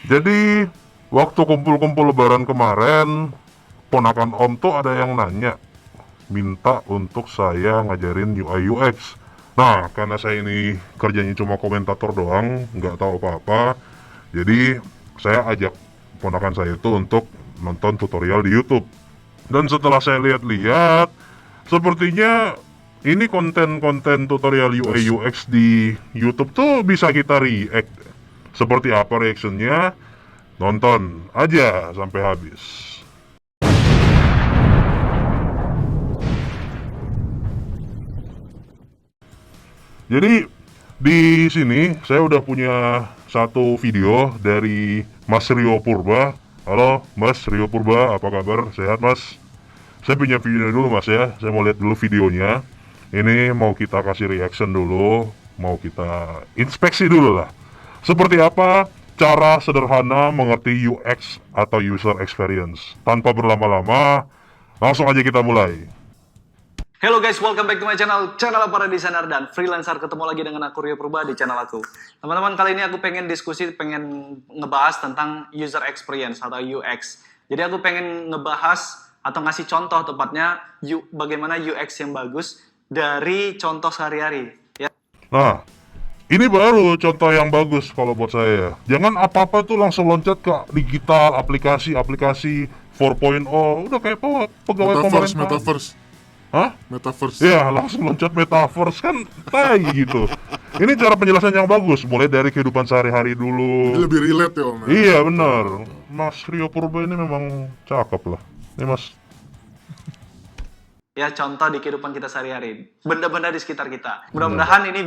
Jadi waktu kumpul-kumpul lebaran kemarin, ponakan om tuh ada yang nanya, minta untuk saya ngajarin UI UX. Nah, karena saya ini kerjanya cuma komentator doang, nggak tahu apa-apa, jadi saya ajak ponakan saya itu untuk nonton tutorial di YouTube. Dan setelah saya lihat-lihat, sepertinya ini konten-konten tutorial UI UX di YouTube tuh bisa kita react. Seperti apa reactionnya? Nonton aja sampai habis. Jadi di sini saya udah punya satu video dari Mas Rio Purba. Halo Mas Rio Purba, apa kabar? Sehat Mas? Saya punya video dulu Mas ya, saya mau lihat dulu videonya. Ini mau kita kasih reaction dulu, mau kita inspeksi dulu lah. Seperti apa cara sederhana mengerti UX atau User Experience. Tanpa berlama-lama, langsung aja kita mulai. Hello guys, welcome back to my channel para desainer dan freelancer. Ketemu lagi dengan aku Rio Purba di channel aku. Teman-teman, kali ini aku pengen ngebahas tentang user experience atau UX. Jadi aku pengen ngebahas atau ngasih contoh tepatnya bagaimana UX yang bagus dari contoh sehari-hari. Ya. Nah, ini baru contoh yang bagus kalau buat saya. Jangan apa-apa tuh langsung loncat ke digital, aplikasi 4.0. Udah kayak pegawai pemerintah. Metaverse. Hah? Metaverse. Ya, langsung loncat metaverse kan tai gitu. Ini cara penjelasan yang bagus, mulai dari kehidupan sehari-hari Jadi dulu. lebih relate ya Om. Ya? Iya, benar. Mas Rio Purba ini memang cakep lah. Ini Mas. Ya, contoh di kehidupan kita sehari-hari, benda-benda di sekitar kita. Mudah-mudahan ini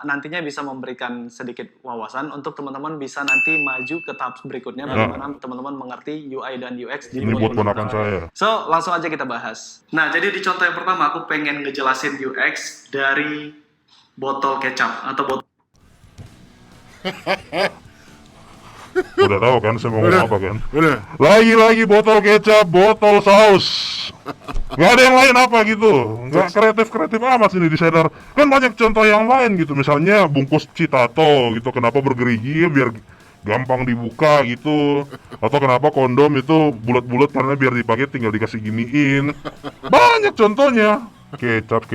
nantinya bisa memberikan sedikit wawasan untuk teman-teman bisa nanti maju ke tahap berikutnya, bagaimana teman-teman mengerti UI dan UX di Ini buat ponakan kita. saya. So, langsung aja kita bahas. Nah, jadi di contoh yang pertama aku pengen ngejelasin UX dari botol kecap atau botol. Udah tahu kan saya mau ngomong apa kan? Udah. Lagi-lagi botol kecap, botol saus. Gak ada yang lain apa gitu. Gak kreatif-kreatif amat sini desainer. Kan banyak contoh yang lain gitu. Misalnya bungkus citato gitu. Kenapa bergerigi biar gampang dibuka gitu. Atau kenapa kondom itu bulat-bulat karena biar dipakai tinggal dikasih giniin. Banyak contohnya. Kecap.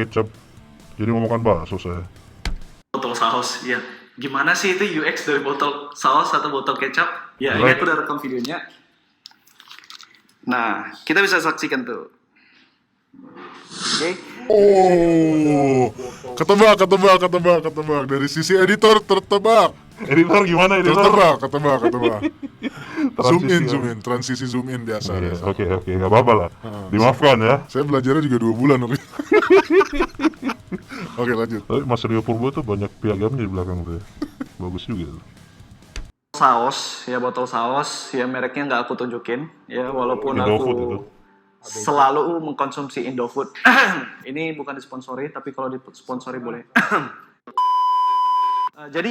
Jadi mau makan bakso saya. Botol saus, ya. Gimana sih itu UX dari botol saus atau botol kecap? Ya, ini Right. aku udah rekam videonya. Nah, kita bisa saksikan tuh. Oke. Oh, ketebak. Dari sisi editor tertebak. Editor gimana editor? Ketebak. Transisi Transisi zoom in biasa. Iya, biasa. Oke, nggak apa-apa lah. Dimaafkan ya. Saya belajarnya juga 2 bulan. Oke. Oke, lanjut. Tapi Mas Rio Purbo tuh banyak piagamnya di belakang tuh ya. Bagus juga tuh. Botol saus, ya mereknya nggak aku tunjukin, ya walaupun Indofood aku itu. selalu mengkonsumsi Indofood. Ini bukan disponsori, tapi kalau disponsori boleh. Jadi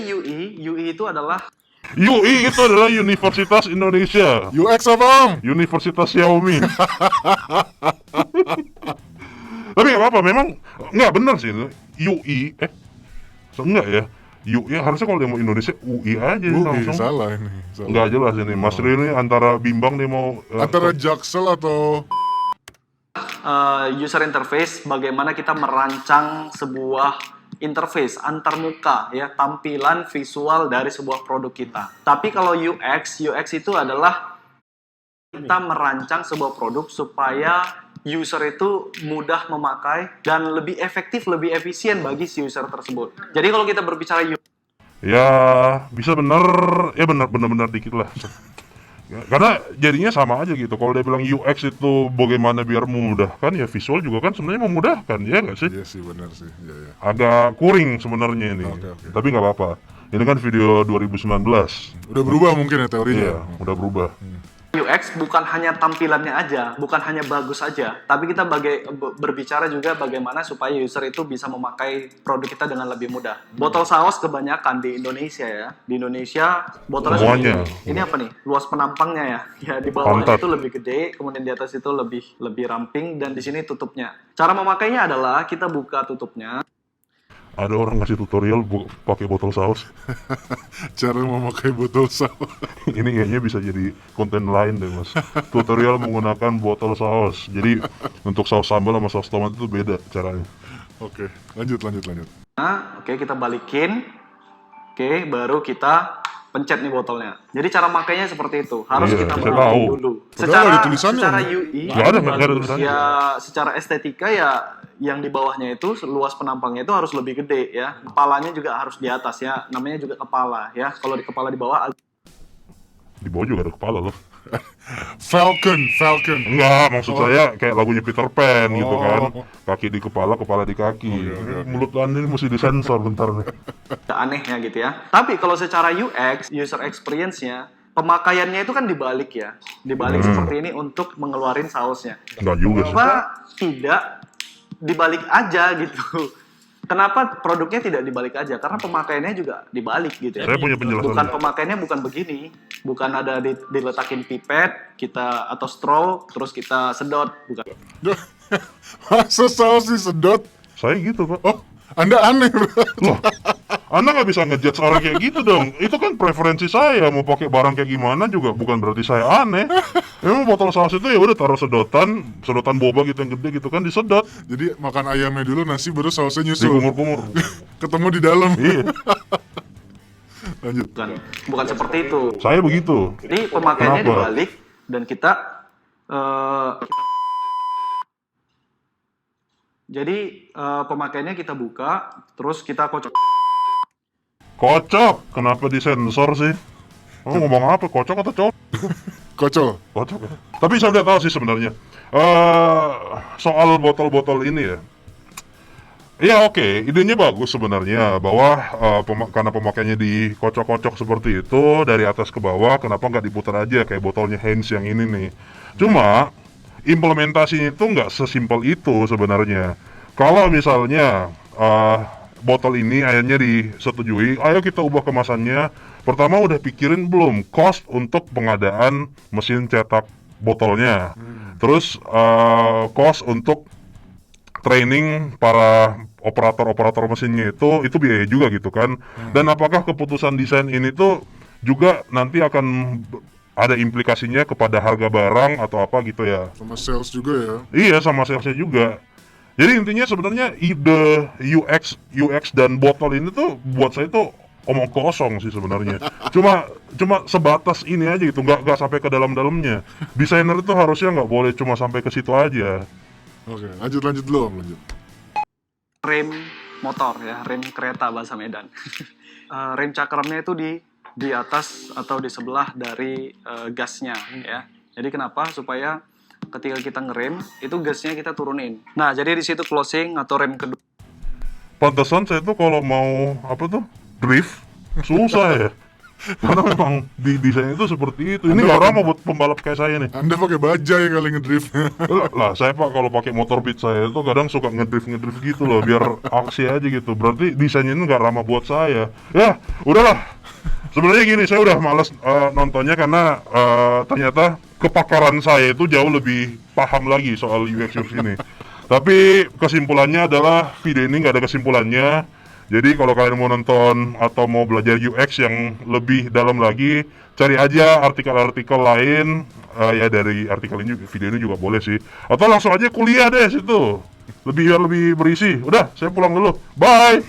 UI itu adalah UI itu adalah Universitas Indonesia. UX apa Om? Universitas Xiaomi. Tapi nggak apa-apa, memang nggak benar sih itu. UI, enggak ya. UI harusnya kalau dia mau Indonesia UI aja langsung. Salah ini. Salah. Nggak jelas ini. Mas Rio ini antara bimbang nih mau Antara Jaksel atau user interface, bagaimana kita merancang sebuah interface antarmuka, ya, tampilan visual dari sebuah produk kita. Tapi kalau UX itu adalah kita merancang sebuah produk supaya user itu mudah memakai dan lebih efektif, lebih efisien bagi si user tersebut. Jadi kalau kita berbicara ya bisa benar dikit lah. Ya, karena jadinya sama aja gitu. Kalau dia bilang UX itu bagaimana biar memudahkan, ya visual juga kan sebenarnya memudahkan, ya nggak sih? Iya sih, benar sih. Iya. Agak kuring sebenarnya ini. Oke. Tapi nggak apa-apa. Ini kan video 2019. Udah berubah mungkin ya teorinya. Iya, udah berubah. UX bukan hanya tampilannya aja, bukan hanya bagus aja, tapi kita berbicara juga bagaimana supaya user itu bisa memakai produk kita dengan lebih mudah. Botol saus kebanyakan di Indonesia ya. Di Indonesia botolnya Semuanya. seperti ini apa nih? Luas penampangnya ya. Ya di bawahnya Pantat. itu lebih gede, kemudian di atas itu lebih ramping dan di sini tutupnya. Cara memakainya adalah kita buka tutupnya. Ada orang ngasih tutorial pakai botol saus. Cara memakai botol saus. Ini kayaknya bisa jadi konten lain deh mas. Tutorial menggunakan botol saus. Jadi untuk saus sambal sama saus tomat itu beda caranya. Oke, lanjut. Nah, oke, kita balikin. Oke, baru kita pencet nih botolnya. Jadi cara makainya seperti itu. Harus Iya, kita saya balikin tahu. dulu. Padahal ada tulisannya, Secara Om. UI Nggak ada bagus. tulisannya. Ya, secara estetika ya yang di bawahnya itu luas penampangnya itu harus lebih gede ya. Kepalanya juga harus di atas ya. Namanya juga kepala ya. Kalau di kepala di bawah Di bawah juga ada kepala loh. Falcon. Enggak, maksud saya kayak lagunya Peter Pan gitu kan. Oh. Kaki di kepala di kaki. Oke. Mulut Anda ini mesti disensor bentar nih. anehnya gitu ya. Tapi kalau secara UX, user experience-nya, pemakaiannya itu kan dibalik ya. Dibalik seperti ini untuk mengeluarin sausnya. Enggak juga sih. Kenapa tidak dibalik aja gitu? Kenapa produknya tidak dibalik aja? Karena pemakaiannya juga dibalik gitu ya. Saya punya penjelasan. Bukan pemakaiannya bukan begini, bukan ada diletakin pipet kita atau straw terus kita sedot, bukan. Masa saus disedot? Saya gitu pak. Oh, Anda aneh bro. Loh, Anda nggak bisa ngejudge orang kayak gitu dong. Itu kan preferensi saya. Mau pakai barang kayak gimana juga bukan berarti saya aneh. Emang botol saus itu ya udah taruh sedotan boba gitu yang gede gitu kan disedot, Jadi makan ayamnya dulu, nasi baru sausnya nyusul. dikumur-kumur. Ketemu di dalam. Iya, Lanjut. Bukan seperti itu. saya begitu. Jadi pemakaiannya Kenapa? dibalik dan kita jadi pemakaiannya kita buka terus kita kocok. Kocok, kenapa disensor sih? Oh, ngomong apa? Kocok atau cocok? Kocok. Kocok ya. Tapi saya udah tahu sih sebenarnya. Soal botol-botol ini ya. Ya oke, idenya bagus sebenarnya bahwa karena pemakaiannya dikocok-kocok seperti itu dari atas ke bawah, kenapa nggak diputar aja kayak botolnya Heinz yang ini nih. Cuma implementasinya itu nggak sesimpel itu sebenarnya. Kalau misalnya botol ini akhirnya disetujui, ayo kita ubah kemasannya. Pertama udah pikirin belum cost untuk pengadaan mesin cetak botolnya. Terus cost untuk training para operator mesinnya itu biaya juga gitu kan. Dan apakah keputusan desain ini tuh juga nanti akan ada implikasinya kepada harga barang atau apa gitu ya. Sama sales juga ya. Iya, sama salesnya juga. Jadi intinya sebenarnya ide UX dan botol ini tuh buat saya tuh omong kosong sih sebenarnya. Cuma sebatas ini aja gitu, nggak sampai ke dalam-dalamnya. Desainer itu harusnya nggak boleh cuma sampai ke situ aja. Oke, lanjut dulu Om, lanjut. Rem motor ya, rem kereta bahasa Medan. Rem cakramnya itu di atas atau di sebelah dari gasnya ya. Jadi kenapa? Supaya ketika kita ngerem itu gasnya kita turunin. Nah, jadi di situ closing atau rem kedua. Pantesan saya tuh kalau mau apa tuh drift susah ya. Karena memang di desain itu seperti itu. Ini nggak ramah buat pembalap kayak saya nih. Anda pakai bajai kali ngedrift. Lah saya pak kalau pakai motor beat saya itu kadang suka ngedrift gitu loh biar aksi aja gitu. Berarti desainnya ini nggak ramah buat saya. Ya udahlah. Sebenarnya gini, saya udah males nontonnya karena ternyata kepakaran saya itu jauh lebih paham lagi soal UX ini. Tapi kesimpulannya adalah video ini nggak ada kesimpulannya. Jadi kalau kalian mau nonton atau mau belajar UX yang lebih dalam lagi, cari aja artikel-artikel lain, ya dari artikel ini, video ini juga boleh sih. Atau langsung aja kuliah deh situ, lebih berisi. Udah, saya pulang dulu, bye.